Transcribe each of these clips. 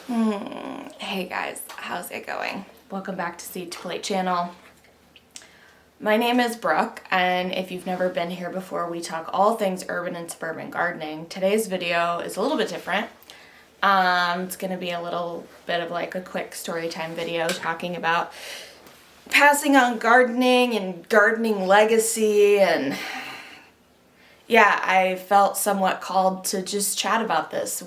Hey guys, how's it going? Welcome back to Seed to Plate channel. My name is Brooke, and if you've never been here before, we talk all things urban and suburban gardening. Today's video is a little bit different. It's going to be a little bit of like a quick story time video talking about passing on gardening and gardening legacy, and yeah, I felt somewhat called to just chat about this.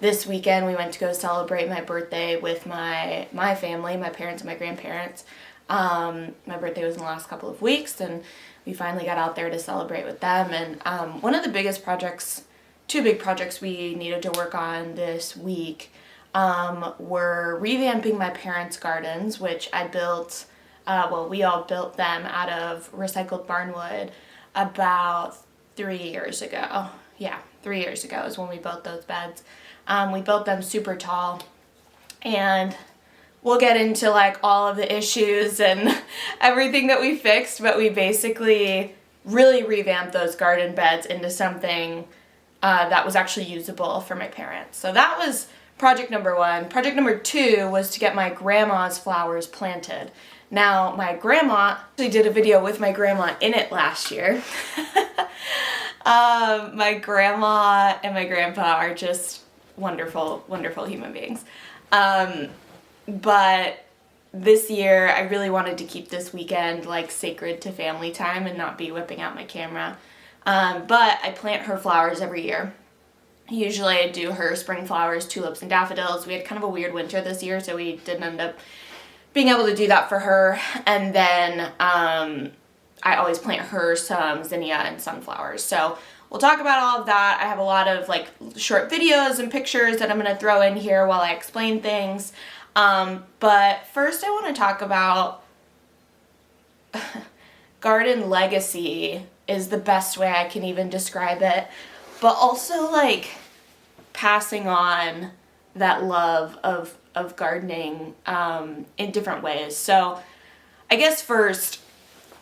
This weekend we went to go celebrate my birthday with my family, my parents and my grandparents. My birthday was in the last couple of weeks, and we finally got out there to celebrate with them. And one of the biggest projects, two big projects we needed to work on this week were revamping my parents' gardens, which I built, we all built them out of recycled barnwood about 3 years ago. Yeah, 3 years ago is when we built those beds. We built them super tall, and we'll get into like all of the issues and everything that we fixed, but we basically really revamped those garden beds into something that was actually usable for my parents. So that was project number one. Project number two was to get my grandma's flowers planted. Now, my grandma actually did a video with my grandma in it last year. My grandma and my grandpa are just wonderful, wonderful human beings. But this year I really wanted to keep this weekend like sacred to family time and not be whipping out my camera. But I plant her flowers every year. Usually I do her spring flowers, tulips, and daffodils. We had kind of a weird winter this year, so we didn't end up being able to do that for her. And then I always plant her some zinnia and sunflowers. So we'll talk about all of that. I have a lot of like short videos and pictures that I'm going to throw in here while I explain things. But first I want to talk about garden legacy is the best way I can even describe it, but also like passing on that love of gardening in different ways. So I guess first,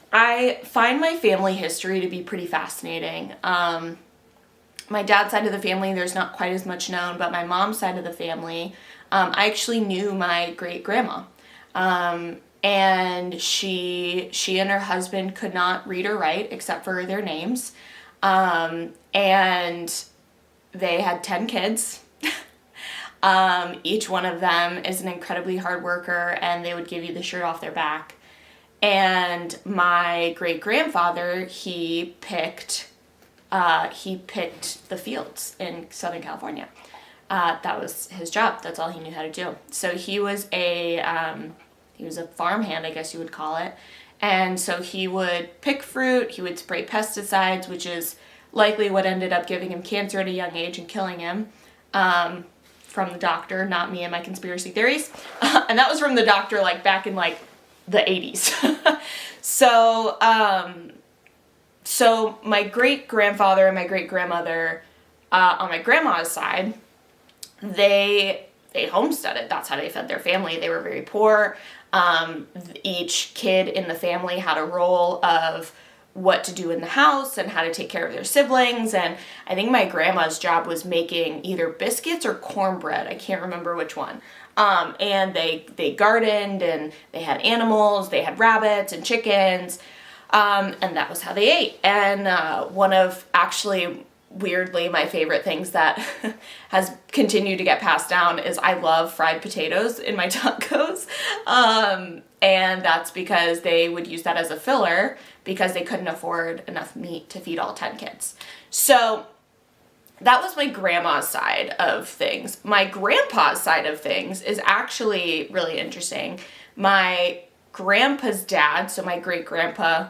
I find my family history to be pretty fascinating. My dad's side of the family, there's not quite as much known, but my mom's side of the family, I actually knew my great-grandma. And she and her husband could not read or write except for their names. And they had 10 kids. Each one of them is an incredibly hard worker, and they would give you the shirt off their back. And my great-grandfather, he picked the fields in Southern California. That was his job. That's all he knew how to do. So he was a farmhand, I guess you would call it. And so he would pick fruit, he would spray pesticides, which is likely what ended up giving him cancer at a young age and killing him, from the doctor, not me and my conspiracy theories. And that was from the doctor like back in like the 80s. So my great-grandfather and my great-grandmother, on my grandma's side, they homesteaded. That's how they fed their family. They were very poor. Each kid in the family had a role of what to do in the house and how to take care of their siblings. And I think my grandma's job was making either biscuits or cornbread. I can't remember which one. And they gardened, and they had animals. They had rabbits and chickens. And that was how they ate. And one of, actually, weirdly, my favorite things that has continued to get passed down is I love fried potatoes in my tacos. And that's because they would use that as a filler because they couldn't afford enough meat to feed all 10 kids. So that was my grandma's side of things. My grandpa's side of things is actually really interesting. My grandpa's dad, so my great-grandpa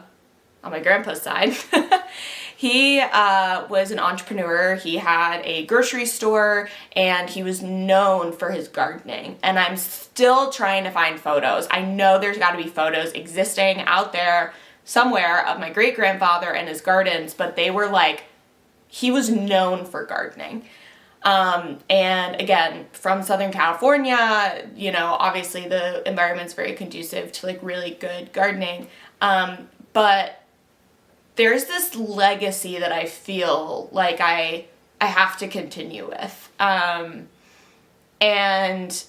on my grandpa's side, he was an entrepreneur. He had a grocery store, and he was known for his gardening. And I'm still trying to find photos. I know there's got to be photos existing out there somewhere of my great-grandfather and his gardens, but they were like, he was known for gardening. And again, from Southern California, you know, obviously the environment's very conducive to like really good gardening. But there's this legacy that I feel like I have to continue with. And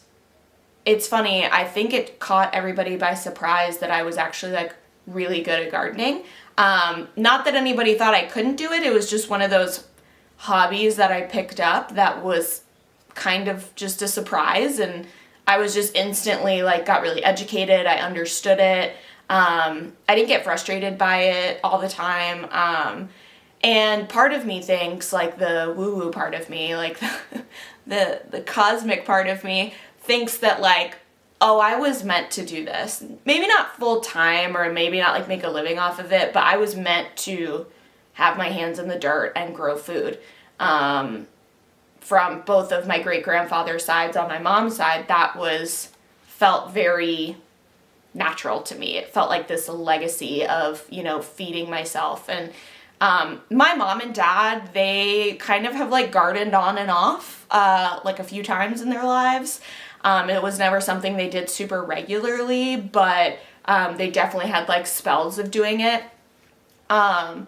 it's funny, I think it caught everybody by surprise that I was actually like really good at gardening. Not that anybody thought I couldn't do it. It was just one of those hobbies that I picked up that was kind of just a surprise, and I was just instantly like got really educated. I understood it. I didn't get frustrated by it all the time. And part of me thinks, like the woo-woo part of me, like the cosmic part of me thinks that like, oh, I was meant to do this. Maybe not full time or maybe not like make a living off of it, but I was meant to have my hands in the dirt and grow food. From both of my great-grandfather's sides on my mom's side, that felt very natural to me. It felt like this legacy of, feeding myself. And my mom and dad, they kind of have like gardened on and off, like a few times in their lives. It was never something they did super regularly, but they definitely had like spells of doing it. And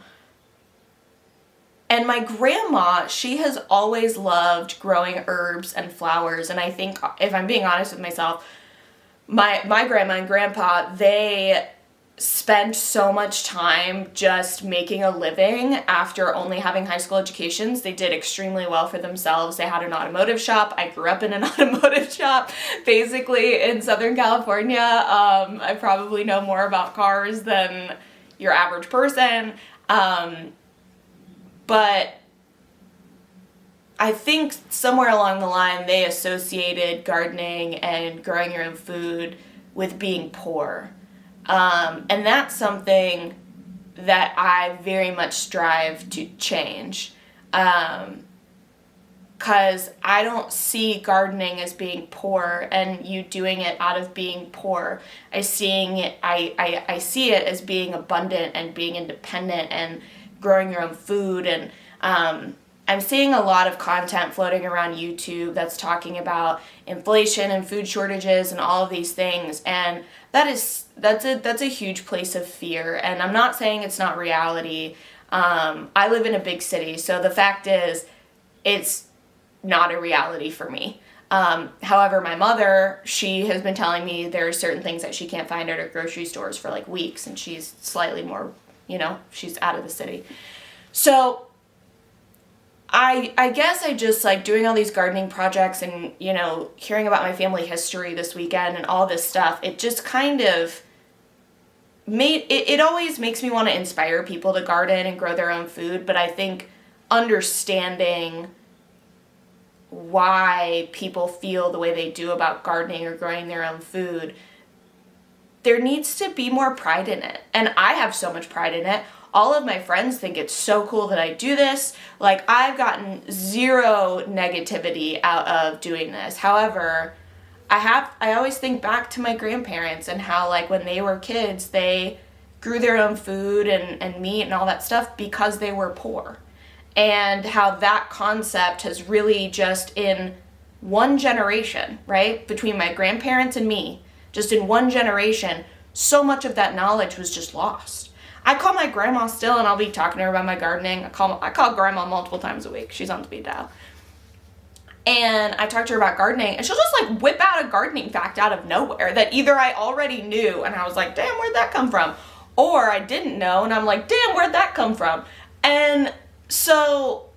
my grandma, she has always loved growing herbs and flowers. And I think, if I'm being honest with myself, my grandma and grandpa, they spent so much time just making a living after only having high school educations. They did extremely well for themselves. They had an automotive shop. I grew up in an automotive shop, basically in Southern California. I probably know more about cars than your average person. But I think somewhere along the line they associated gardening and growing your own food with being poor. And that's something that I very much strive to change. Because I don't see gardening as being poor and you doing it out of being poor. I see it as being abundant and being independent and growing your own food. And I'm seeing a lot of content floating around YouTube that's talking about inflation and food shortages and all of these things, and that's a huge place of fear. And I'm not saying it's not reality. I live in a big city, so the fact is it's not a reality for me. However, my mother, she has been telling me there are certain things that she can't find at her grocery stores for like weeks, and she's slightly more, she's out of the city. So I guess I just like doing all these gardening projects and, hearing about my family history this weekend and all this stuff. It just kind of it always makes me want to inspire people to garden and grow their own food. But I think understanding why people feel the way they do about gardening or growing their own food, there needs to be more pride in it. And I have so much pride in it. All of my friends think it's so cool that I do this. Like, I've gotten zero negativity out of doing this. However, I always think back to my grandparents and how, like, when they were kids, they grew their own food and meat and all that stuff because they were poor. And how that concept has really just in one generation, right, between my grandparents and me, just in one generation, so much of that knowledge was just lost. I call my grandma still, and I'll be talking to her about my gardening. I call grandma multiple times a week. She's on speed dial. And I talk to her about gardening, and she'll just like whip out a gardening fact out of nowhere that either I already knew, and I was like, damn, where'd that come from? Or I didn't know, and I'm like, damn, where'd that come from? And so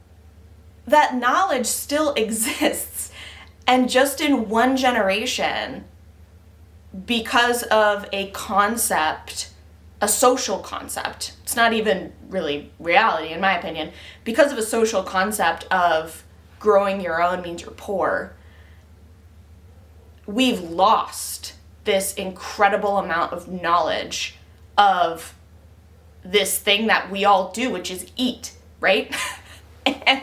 that knowledge still exists. And just in one generation, because of a concept, a social concept, it's not even really reality in my opinion, because of a social concept of growing your own means you're poor, we've lost this incredible amount of knowledge of this thing that we all do, which is eat, right? And,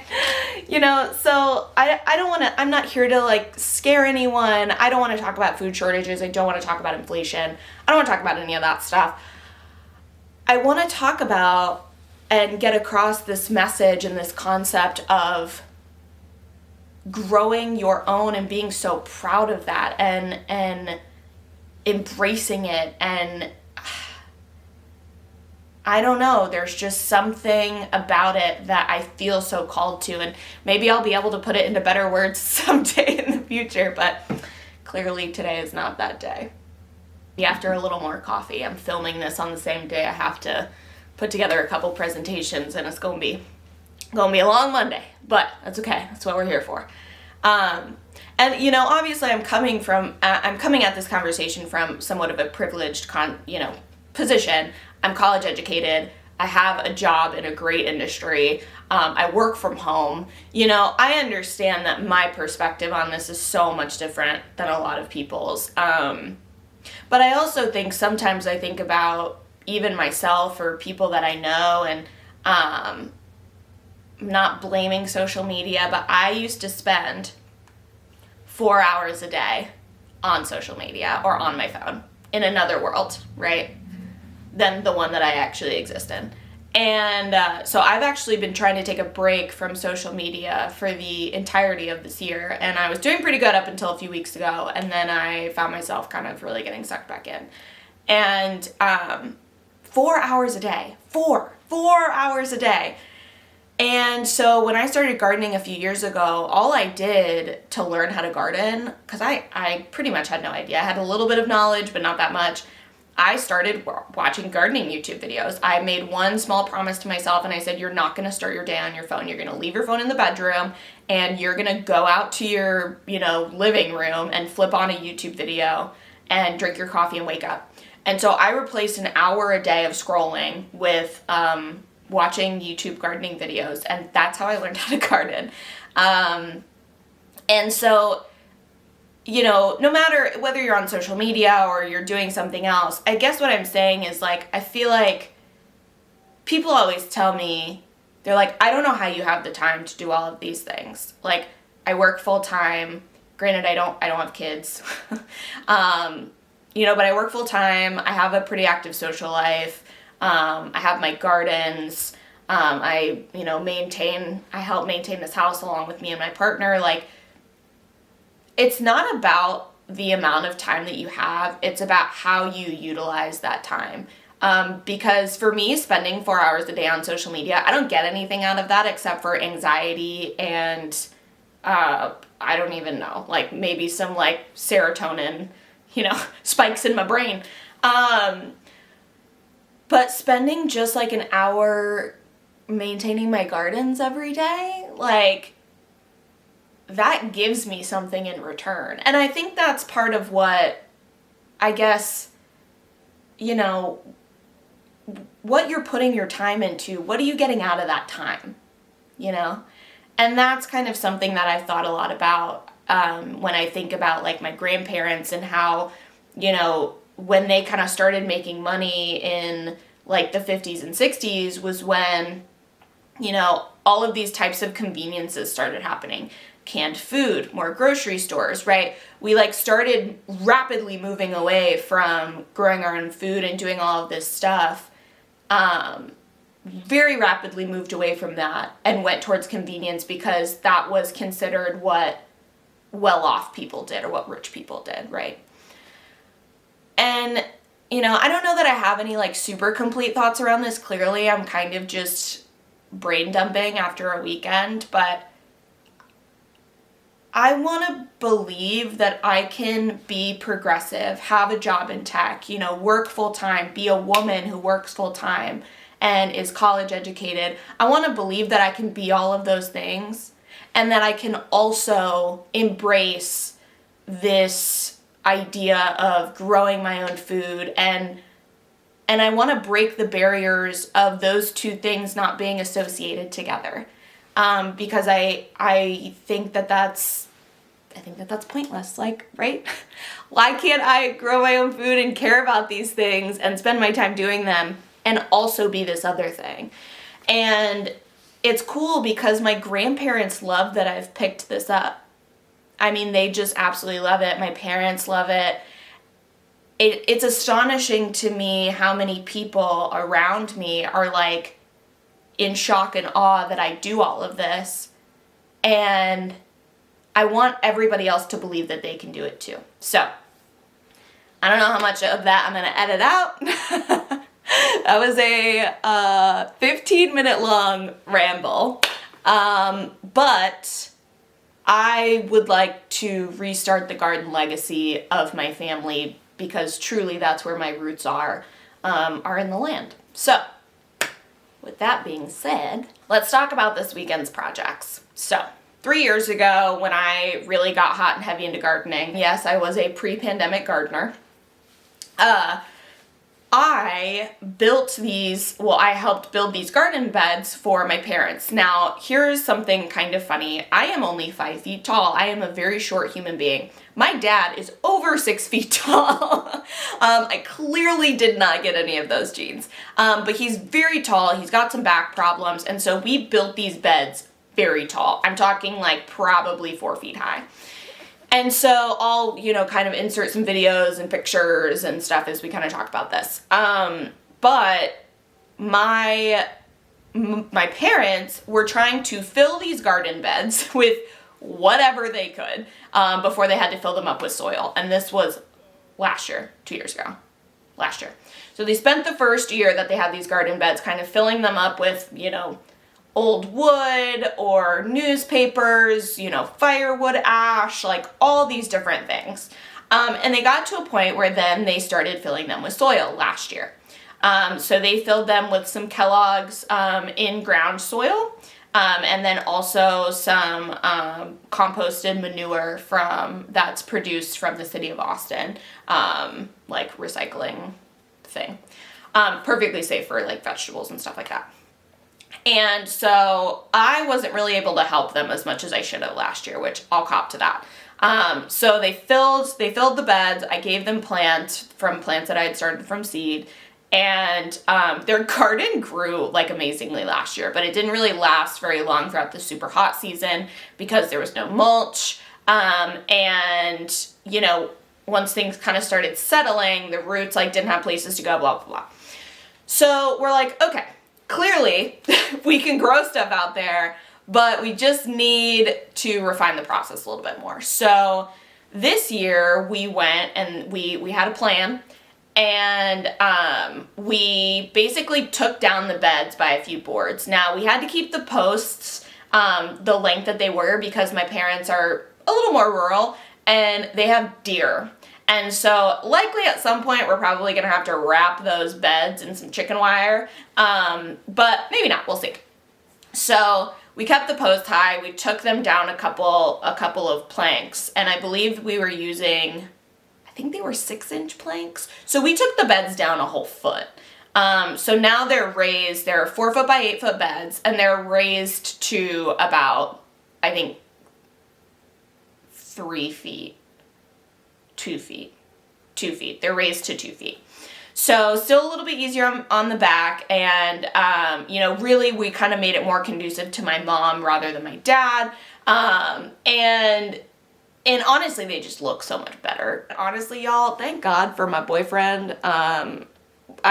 so I don't want to, I'm not here to like scare anyone. I don't want to talk about food shortages. I don't want to talk about inflation. I don't want to talk about any of that stuff. I want to talk about and get across this message and this concept of growing your own and being so proud of that and embracing it. And I don't know, there's just something about it that I feel so called to, and maybe I'll be able to put it into better words someday in the future, but clearly today is not that day. After a little more coffee, I'm filming this on the same day I have to put together a couple presentations, and it's gonna be a long Monday, but that's okay. That's what we're here for. And obviously, I'm coming at this conversation from somewhat of a privileged position. I'm college educated. I have a job in a great industry. I work from home. I understand that my perspective on this is so much different than a lot of people's. But I also think sometimes I think about even myself or people that I know, and I'm not blaming social media, but I used to spend 4 hours a day on social media or on my phone in another world, right, than the one that I actually exist in. And so I've actually been trying to take a break from social media for the entirety of this year, and I was doing pretty good up until a few weeks ago, and then I found myself kind of really getting sucked back in. And 4 hours a day, four hours a day. And so when I started gardening a few years ago, all I did to learn how to garden, because I pretty much had no idea, I had a little bit of knowledge, but not that much, I started watching gardening YouTube videos. I made one small promise to myself, and I said, you're not going to start your day on your phone. You're going to leave your phone in the bedroom, and you're going to go out to your, living room and flip on a YouTube video and drink your coffee and wake up. And so I replaced an hour a day of scrolling with watching YouTube gardening videos, and that's how I learned how to garden. And so no matter whether you're on social media or you're doing something else, I guess what I'm saying is, I feel like people always tell me, they're like, I don't know how you have the time to do all of these things. I work full time. Granted, I don't have kids. But I work full time. I have a pretty active social life. I have my gardens. I help maintain this house along with me and my partner. It's not about the amount of time that you have, it's about how you utilize that time. Because for me, spending 4 hours a day on social media, I don't get anything out of that except for anxiety and, I don't even know, maybe some serotonin, spikes in my brain. But spending just an hour maintaining my gardens every day, that gives me something in return. And I think that's part of what, I guess, what you're putting your time into, what are you getting out of that time, And that's kind of something that I've thought a lot about when I think about, my grandparents and how, when they kind of started making money in, the 50s and 60s was when, all of these types of conveniences started happening. Canned food, more grocery stores, right? We started rapidly moving away from growing our own food and doing all of this stuff. Very rapidly moved away from that and went towards convenience because that was considered what well-off people did or what rich people did, right? And, I don't know that I have any super complete thoughts around this. Clearly, I'm kind of just brain dumping after a weekend, but I want to believe that I can be progressive, have a job in tech, work full-time, be a woman who works full-time and is college educated. I want to believe that I can be all of those things and that I can also embrace this idea of growing my own food and I want to break the barriers of those two things not being associated together. Because I think that's pointless, right? Why can't I grow my own food and care about these things and spend my time doing them and also be this other thing? And it's cool because my grandparents love that I've picked this up. They just absolutely love it. My parents love it. It's astonishing to me how many people around me are in shock and awe that I do all of this. And I want everybody else to believe that they can do it too. So, I don't know how much of that I'm going to edit out. That was a 15-minute long ramble. But I would like to restart the garden legacy of my family because truly that's where my roots are in the land. So, with that being said, let's talk about this weekend's projects. So, 3 years ago when I really got hot and heavy into gardening, yes, I was a pre-pandemic gardener. I helped build these garden beds for my parents. Now, here's something kind of funny. I am only 5 feet tall. I am a very short human being. My dad is over 6 feet tall. I clearly did not get any of those genes. But he's very tall. He's got some back problems. And so we built these beds very tall. I'm talking like probably 4 feet high. And so I'll, kind of insert some videos and pictures and stuff as we kind of talk about this. But my parents were trying to fill these garden beds with whatever they could before they had to fill them up with soil. And this was last year, 2 years ago. Last year. So they spent the first year that they had these garden beds kind of filling them up with, old wood or newspapers, firewood ash, like all these different things. And they got to a point where then they started filling them with soil last year. So they filled them with some Kellogg's in ground soil, and then also some composted manure that's produced from the city of Austin, like recycling thing. Perfectly safe for like vegetables and stuff like that. And so I wasn't really able to help them as much as I should have last year, which I'll cop to that. So they filled the beds. I gave them plants that I had started from seed, and their garden grew like amazingly last year, but it didn't really last very long throughout the super hot season because there was no mulch. And once things kind of started settling, the roots didn't have places to go, blah, blah, blah. So we're like, okay, clearly we can grow stuff out there, but we just need to refine the process a little bit more. So this year we went and we had a plan, and we basically took down the beds by a few boards. Now we had to keep the posts the length that they were because my parents are a little more rural and they have deer. And so likely at some point we're probably going to have to wrap those beds in some chicken wire, but maybe not, we'll see. So we kept the post high, we took them down a couple of planks, and I believe we were using, I think they were 6-inch planks. So we took the beds down a whole foot. So now they're raised, they're 4 foot by 8 foot beds, and they're raised to about, I think, 3 feet. 2 feet. 2 feet. They're raised to 2 feet. So still a little bit easier on the back, and really we kind of made it more conducive to my mom rather than my dad. And honestly, they just look so much better. Honestly, y'all, thank God for my boyfriend. I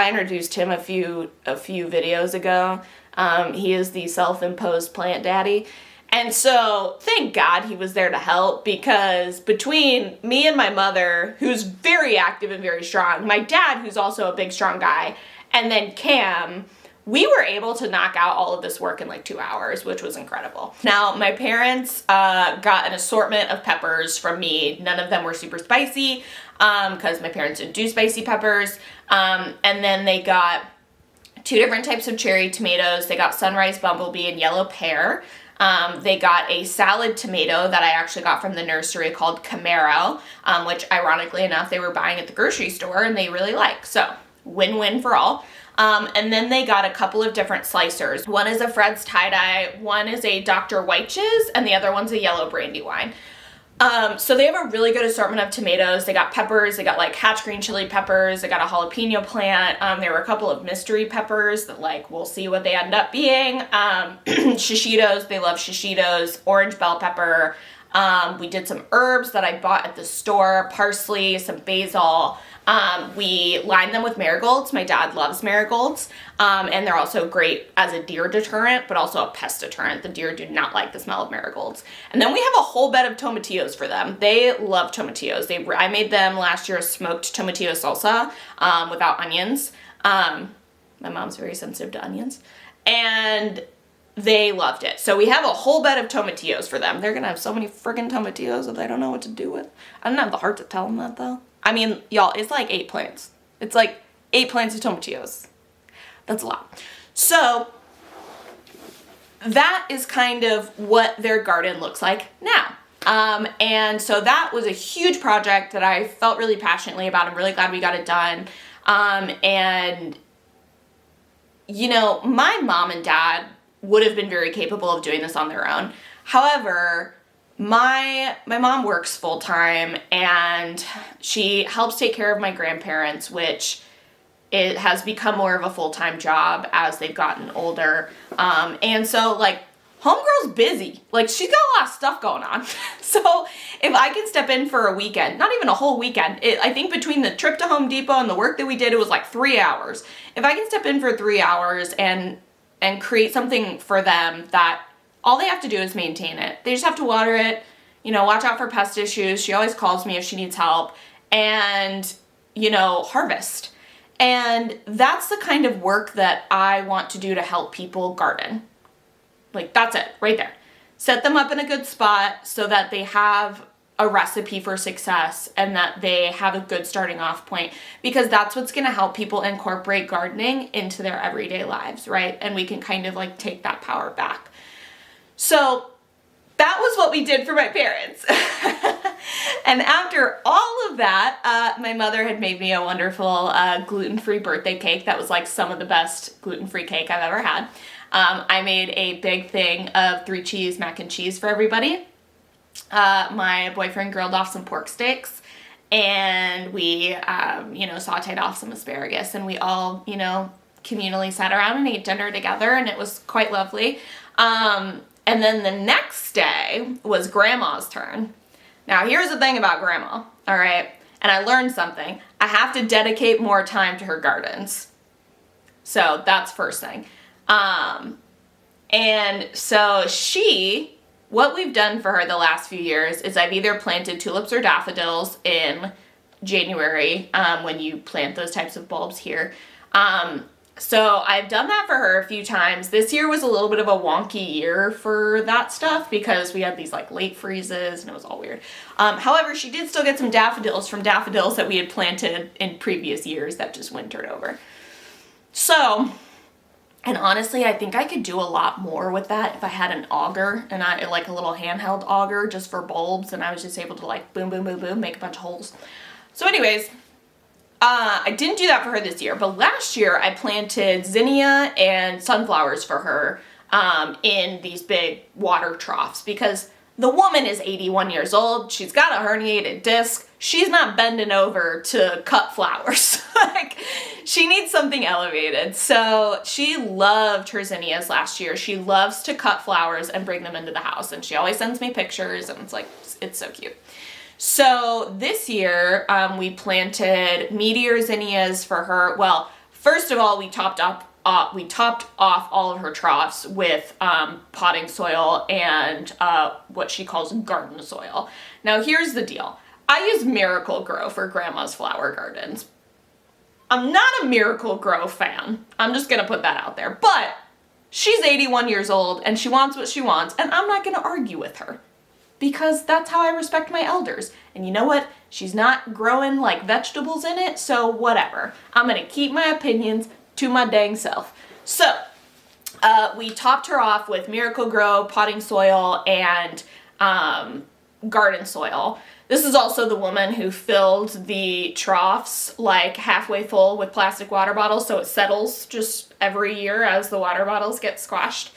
introduced him a few videos ago. He is the self-imposed plant daddy. And so, thank God he was there to help, because between me and my mother, who's very active and very strong, my dad, who's also a big, strong guy, and then Cam, we were able to knock out all of this work in like 2 hours, which was incredible. Now, my parents got an assortment of peppers from me. None of them were super spicy, because my parents didn't do spicy peppers. And then they got 2 different types of cherry tomatoes. They got sunrise bumblebee and yellow pear. They got a salad tomato that I actually got from the nursery called Camaro, which ironically enough, they were buying at the grocery store and they really like. So win-win for all. And then they got a couple of different slicers. One is a Fred's tie-dye, one is a Dr. White's, and the other one's a yellow Brandywine. So they have a really good assortment of tomatoes. They got peppers, they got like hatch green chili peppers, they got a jalapeno plant. There were a couple of mystery peppers that we'll see what they end up being. Shishitos, they love shishitos, orange bell pepper. We did some herbs that I bought at the store, parsley, some basil. We lined them with marigolds. My dad loves marigolds. And they're also great as a deer deterrent, but also a pest deterrent. The deer do not like the smell of marigolds. And then we have a whole bed of tomatillos for them. They love tomatillos. I made them last year a smoked tomatillo salsa, without onions. My mom's very sensitive to onions. And they loved it. So we have a whole bed of tomatillos for them. They're going to have so many friggin' tomatillos that they don't know what to do with. I don't have the heart to tell them that, though. I mean, y'all, it's like 8 plants. It's like 8 plants of tomatillos. That's a lot. So that is kind of what their garden looks like now. And so that was a huge project that I felt really passionately about. I'm really glad we got it done. And, you know, my mom and dad would have been very capable of doing this on their own. However, my mom works full time and she helps take care of my grandparents, which it has become more of a full-time job as they've gotten older. And so, like, homegirl's busy. Like, she's got a lot of stuff going on. So if I can step in for a weekend, not even a whole weekend, I think between the trip to Home Depot and the work that we did, it was like 3 hours. If I can step in for 3 hours and create something for them that all they have to do is maintain it. They just have to water it, you know, watch out for pest issues. She always calls me if she needs help, and, you know, harvest. And that's the kind of work that I want to do to help people garden. Like, that's it, right there. Set them up in a good spot so that they have a recipe for success and that they have a good starting off point, because that's what's going to help people incorporate gardening into their everyday lives, right? And we can kind of like take that power back. So that was what we did for my parents. And after all of that, my mother had made me a wonderful gluten-free birthday cake that was like some of the best gluten-free cake I've ever had. I made a big thing of 3 cheese mac and cheese for everybody. My boyfriend grilled off some pork steaks, and we, you know, sauteed off some asparagus, and we all, you know, communally sat around and ate dinner together, and it was quite lovely. And then the next day was Grandma's turn. Now, here's the thing about Grandma, all right? And I learned something. I have to dedicate more time to her gardens. So that's first thing. And so what we've done for her the last few years is I've either planted tulips or daffodils in January, when you plant those types of bulbs here. So I've done that for her a few times. This year was a little bit of a wonky year for that stuff because we had these like late freezes and it was all weird. However, she did still get some daffodils from daffodils that we had planted in previous years that just wintered over. So, and honestly, I think I could do a lot more with that if I had an auger and like a little handheld auger just for bulbs, and I was just able to like boom, boom, boom, boom, make a bunch of holes. So anyways, I didn't do that for her this year, but last year I planted zinnia and sunflowers for her in these big water troughs because the woman is 81 years old. She's got a herniated disc. She's not bending over to cut flowers. Like, she needs something elevated. So she loved her zinnias last year. She loves to cut flowers and bring them into the house, and she always sends me pictures, and it's like, it's so cute. So this year, we planted meteor zinnias for her. Well, first of all, we topped off all of her troughs with potting soil and what she calls garden soil. Now, here's the deal. I use Miracle Grow for Grandma's flower gardens. I'm not a Miracle Grow fan. I'm just going to put that out there. But she's 81 years old and she wants what she wants, and I'm not going to argue with her, because that's how I respect my elders. And you know what? She's not growing like vegetables in it, so whatever. I'm gonna keep my opinions to my dang self. So, we topped her off with Miracle Grow, potting soil, and garden soil. This is also the woman who filled the troughs like halfway full with plastic water bottles, so it settles just every year as the water bottles get squashed.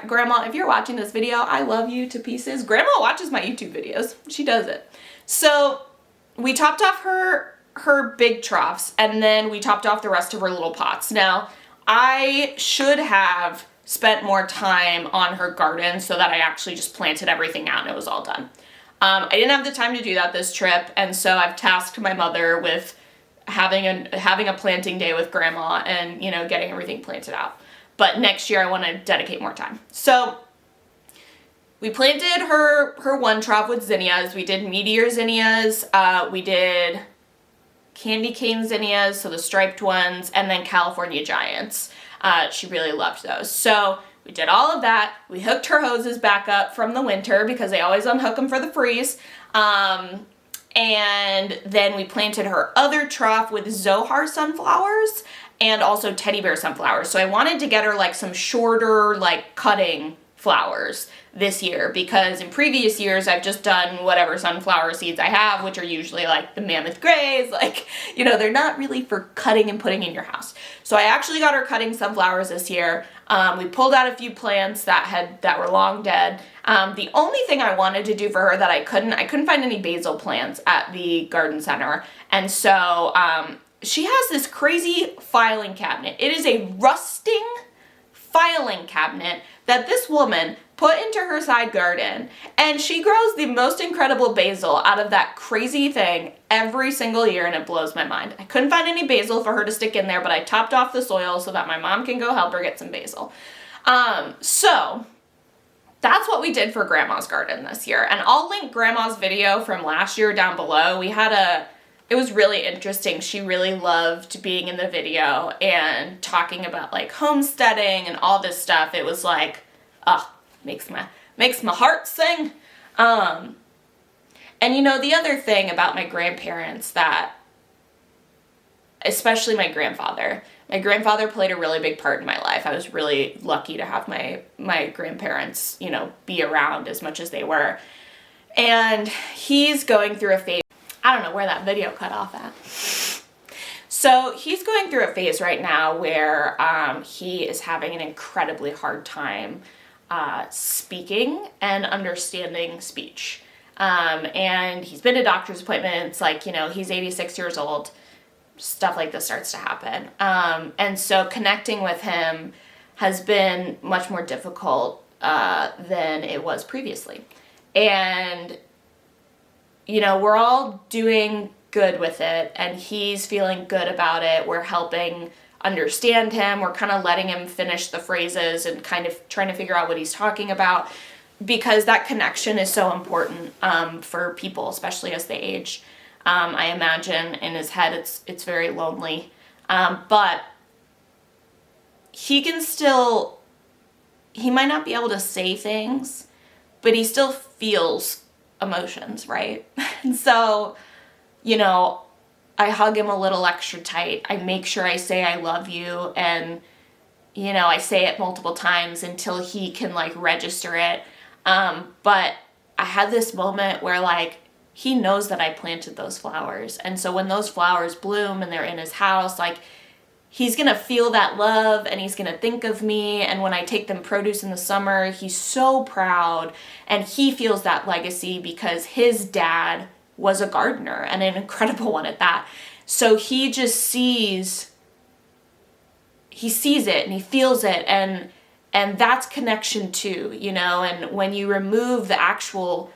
Grandma, if you're watching this video, I love you to pieces. Grandma watches my YouTube videos. She does it. So we topped off her big troughs, and then we topped off the rest of her little pots. Now, I should have spent more time on her garden so that I actually just planted everything out and it was all done. I didn't have the time to do that this trip, and so I've tasked my mother with having a planting day with Grandma and, you know, getting everything planted out. But next year I want to dedicate more time. So we planted her one trough with zinnias. We did meteor zinnias. We did candy cane zinnias, so the striped ones, and then California Giants. She really loved those. So we did all of that. We hooked her hoses back up from the winter because they always unhook them for the freeze. And then we planted her other trough with Zohar sunflowers and also teddy bear sunflowers. So I wanted to get her like some shorter, like cutting flowers this year, because in previous years I've just done whatever sunflower seeds I have, which are usually like the mammoth grays, like, you know, they're not really for cutting and putting in your house. So I actually got her cutting sunflowers this year. We pulled out a few plants that were long dead. The only thing I wanted to do for her that I couldn't find any basil plants at the garden center. And so she has this crazy filing cabinet. It is a rusting filing cabinet that this woman put into her side garden, and she grows the most incredible basil out of that crazy thing every single year, and it blows my mind. I couldn't find any basil for her to stick in there, but I topped off the soil so that my mom can go help her get some basil. So that's what we did for Grandma's garden this year, and I'll link Grandma's video from last year down below. It was really interesting. She really loved being in the video and talking about like homesteading and all this stuff. It was like, makes my heart sing. And you know, the other thing about my grandparents that, especially my grandfather played a really big part in my life. I was really lucky to have my grandparents, you know, be around as much as they were. And he's going through a phase. I don't know where that video cut off at. So he's going through a phase right now where he is having an incredibly hard time speaking and understanding speech. And he's been to doctor's appointments, like, you know, he's 86 years old. Stuff like this starts to happen. And so connecting with him has been much more difficult than it was previously. And you know, we're all doing good with it, and he's feeling good about it. We're helping understand him. We're kind of letting him finish the phrases and kind of trying to figure out what he's talking about, because that connection is so important for people, especially as they age. I imagine in his head it's very lonely. But he might not be able to say things, but he still feels emotions, right? And so, you know, I hug him a little extra tight. I make sure I say I love you, and, you know, I say it multiple times until he can like register it. But I had this moment where like he knows that I planted those flowers, and so when those flowers bloom and they're in his house, like he's gonna feel that love, and he's gonna think of me. And when I take them produce in the summer, he's so proud, and he feels that legacy because his dad was a gardener, and an incredible one at that. So he just sees it and he feels it, and that's connection too, you know. And when you remove the actual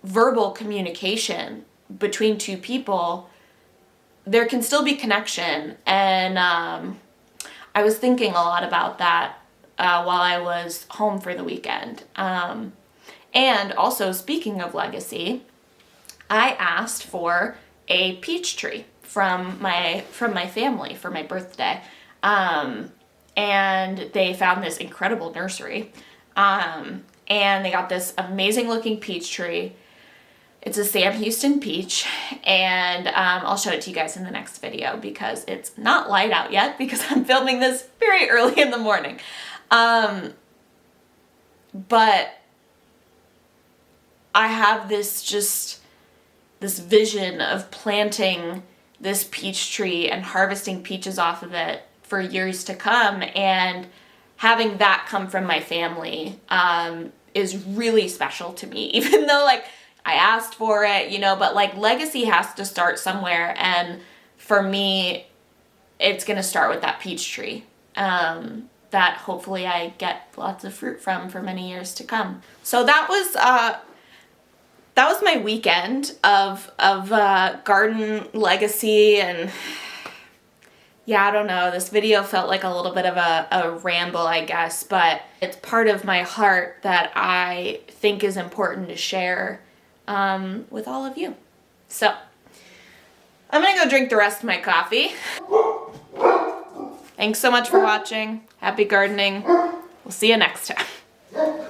verbal communication between two people, there can still be connection. And I was thinking a lot about that while I was home for the weekend. And also, speaking of legacy, I asked for a peach tree from my family for my birthday. And they found this incredible nursery. And they got this amazing looking peach tree. It's a Sam Houston peach, and I'll show it to you guys in the next video because it's not light out yet because I'm filming this very early in the morning. But I have this vision of planting this peach tree and harvesting peaches off of it for years to come, and having that come from my family is really special to me, even though like I asked for it, you know, but like legacy has to start somewhere. And for me, it's going to start with that peach tree that hopefully I get lots of fruit from for many years to come. So that was my weekend of garden legacy. And yeah, I don't know, this video felt like a little bit of a ramble, I guess, but it's part of my heart that I think is important to share with all of you. So I'm gonna go drink the rest of my coffee. Thanks so much for watching. Happy gardening. We'll see you next time.